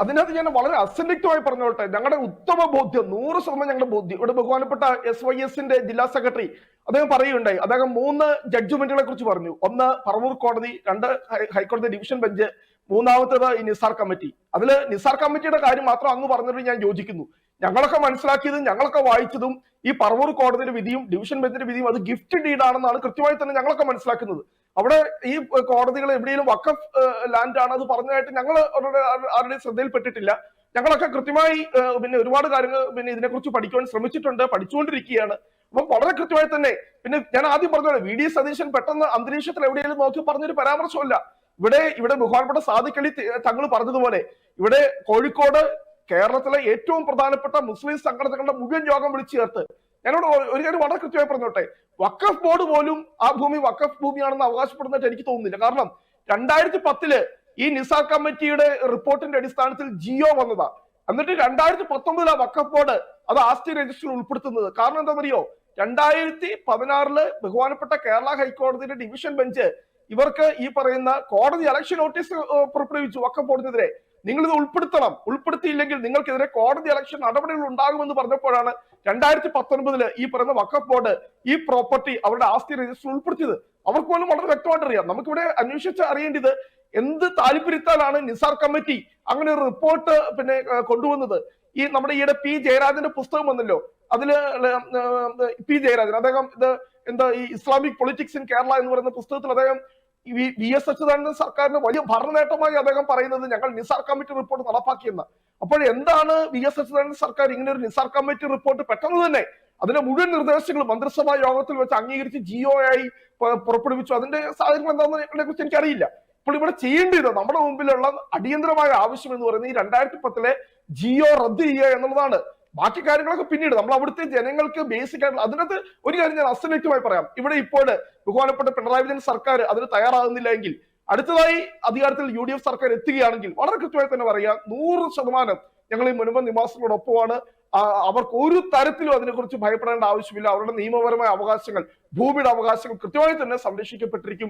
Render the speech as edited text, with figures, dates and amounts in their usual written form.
അതിനകത്ത് ഞാൻ വളരെ അസന്നിഗ്ധമായി പറഞ്ഞോട്ടെ, ഞങ്ങളുടെ ഉത്തമ ബോധ്യം 100% ഞങ്ങളുടെ ബോധ്യം. ഇവിടെ ബഹുമാനപ്പെട്ട SYSന്റെ ജില്ലാ സെക്രട്ടറി അദ്ദേഹം പറയുകയുണ്ടായി. അദ്ദേഹം 3 ജഡ്ജ്മെന്റുകളെ കുറിച്ച് പറഞ്ഞു. ഒന്ന് പറവൂർ കോടതി, 2 ഹൈക്കോടതി ഡിവിഷൻ ബെഞ്ച്, മൂന്നാമത്തേത് ഈ നിസാർ കമ്മിറ്റി. അതിൽ നിസാർ കമ്മിറ്റിയുടെ കാര്യം മാത്രം അങ്ങ് പറഞ്ഞിട്ട് ഞാൻ യോജിക്കുന്നു. ഞങ്ങളൊക്കെ മനസ്സിലാക്കിയതും ഞങ്ങളൊക്കെ വായിച്ചതും ഈ പറവൂർ കോടതിയുടെ വിധിയും ഡിവിഷൻ ബെഞ്ചിന്റെ വിധിയും അത് ഗിഫ്റ്റ് ഡീഡ് ആണെന്നാണ് കൃത്യമായി തന്നെ ഞങ്ങളൊക്കെ മനസ്സിലാക്കുന്നത്. അവിടെ ഈ കോടതികൾ എവിടെയെങ്കിലും വഖഫ് ലാൻഡ് ആണ് അത് പറഞ്ഞതായിട്ട് ഞങ്ങൾ ആരുടെയും ശ്രദ്ധയിൽപ്പെട്ടിട്ടില്ല. ഞങ്ങളൊക്കെ കൃത്യമായി പിന്നെ ഒരുപാട് കാര്യങ്ങൾ പിന്നെ ഇതിനെക്കുറിച്ച് പഠിക്കുവാൻ ശ്രമിച്ചിട്ടുണ്ട്, പഠിച്ചുകൊണ്ടിരിക്കുകയാണ്. അപ്പൊ വളരെ കൃത്യമായി തന്നെ പിന്നെ ഞാൻ ആദ്യം പറഞ്ഞോളൂ, VD സതീശൻ പെട്ടെന്ന് അന്തരീക്ഷത്തിൽ എവിടെയെങ്കിലും നോക്കി പറഞ്ഞൊരു പരാമർശമല്ല. ഇവിടെ ബഹുമാനപ്പെട്ട സാദിഖ് അലി തങ്ങൾ പറഞ്ഞതുപോലെ ഇവിടെ കോഴിക്കോട് കേരളത്തിലെ ഏറ്റവും പ്രധാനപ്പെട്ട മുസ്ലിം സംഘടനകളുടെ മുഴുവൻ യോഗം വിളിച്ചു ചേർത്ത് ഞാനോട് ഒരു കാര്യം വളരെ കൃത്യമായി പറഞ്ഞോട്ടെ, വഖഫ് ബോർഡ് പോലും ആ ഭൂമി വഖഫ് ഭൂമിയാണെന്ന് അവകാശപ്പെടുന്നതായിട്ട് എനിക്ക് തോന്നുന്നില്ല. കാരണം 2010 ഈ നിസാർ കമ്മിറ്റിയുടെ റിപ്പോർട്ടിന്റെ അടിസ്ഥാനത്തിൽ ജിയോ വന്നതാ. എന്നിട്ട് 2019 വഖഫ് ബോർഡ് അത് ആസ്തി രജിസ്റ്ററിൽ ഉൾപ്പെടുത്തുന്നത്. കാരണം എന്താണെന്നറിയോ, 2016 ബഹുമാനപ്പെട്ട കേരള ഹൈക്കോടതിയുടെ ഡിവിഷൻ ബെഞ്ച് ഇവർക്ക് ഈ പറയുന്ന കോടതി ഇലക്ഷൻ നോട്ടീസ് പുറപ്പെടുവിച്ചു വഖഫ് ബോർഡിനെതിരെ. നിങ്ങൾ ഇത് ഉൾപ്പെടുത്തണം, ഉൾപ്പെടുത്തിയില്ലെങ്കിൽ നിങ്ങൾക്കെതിരെ കോടതി ഇലക്ഷൻ നടപടികൾ ഉണ്ടാകുമെന്ന് പറഞ്ഞപ്പോഴാണ് 2019 ഈ പറയുന്ന വഖഫ് ബോർഡ് ഈ പ്രോപ്പർട്ടി അവരുടെ ആസ്തി രജിസ്റ്ററിൽ ഉൾപ്പെടുത്തിയത്. അവർക്ക് പോലും വളരെ വ്യക്തമായിട്ട് അറിയാം. നമുക്കിവിടെ അന്വേഷിച്ച് അറിയേണ്ടത് എന്ത് താല്പര്യത്താലാണ് നിസാർ കമ്മിറ്റി അങ്ങനെ ഒരു റിപ്പോർട്ട് പിന്നെ കൊണ്ടുവന്നത്. ഈ നമ്മുടെ ഈയിടെ P. ജയരാജന്റെ പുസ്തകം വന്നല്ലോ, അതില് P. ജയരാജൻ അദ്ദേഹം ഈ ഇസ്ലാമിക് പൊളിറ്റിക്സ് ഇൻ കേരള എന്ന് പറയുന്ന പുസ്തകത്തിൽ അദ്ദേഹം VS അച്യുതാനന്ദൻ സർക്കാരിന് വലിയ ഭരണനേട്ടമായി അദ്ദേഹം പറയുന്നത് ഞങ്ങൾ നിസാർ കമ്മിറ്റി റിപ്പോർട്ട് നടപ്പാക്കിയെന്ന്. അപ്പോൾ എന്താണ് VS അച്യുതാനന്ദൻ സർക്കാർ ഇങ്ങനെ ഒരു നിസാർ കമ്മിറ്റി റിപ്പോർട്ട് പെട്ടെന്ന് തന്നെ അതിന്റെ മുഴുവൻ നിർദ്ദേശങ്ങളും മന്ത്രിസഭാ യോഗത്തിൽ വെച്ച് അംഗീകരിച്ച് GO ആയി പുറപ്പെടുവിച്ചു? അതിന്റെ സാഹചര്യം എന്താണെന്നതിനെ കുറിച്ച് എനിക്കറിയില്ല. ഇപ്പോൾ ഇവിടെ ചെയ്യേണ്ടത് നമ്മുടെ മുമ്പിലുള്ള അടിയന്തരമായ ആവശ്യം എന്ന് പറയുന്നത് ഈ 2010 GO റദ്ദ് ചെയ്യുക എന്നുള്ളതാണ്. ബാക്കി കാര്യങ്ങളൊക്കെ പിന്നീട് നമ്മൾ അവിടുത്തെ ജനങ്ങൾക്ക് ബേസിക് ആയിട്ടുള്ള അതിനകത്ത് ഒരു കാര്യം ഞാൻ അസന്നിഗ്ധമായി പറയാം. ഇവിടെ ഇപ്പോൾ ബഹുമാനപ്പെട്ട പിണറായി വിജയൻ സർക്കാർ അതിന് തയ്യാറാകുന്നില്ല എങ്കിൽ അടുത്തതായി അധികാരത്തിൽ UDF സർക്കാർ എത്തുകയാണെങ്കിൽ വളരെ കൃത്യമായി തന്നെ പറയാം, 100% ഞങ്ങൾ ഈ മുൻപ് നിവാസികളോടൊപ്പമാണ്. അവർക്ക് ഒരു തരത്തിലും അതിനെക്കുറിച്ച് ഭയപ്പെടേണ്ട ആവശ്യമില്ല. അവരുടെ നിയമപരമായ അവകാശങ്ങൾ, ഭൂമിയുടെ അവകാശങ്ങൾ കൃത്യമായി തന്നെ സംരക്ഷിക്കപ്പെട്ടിരിക്കും.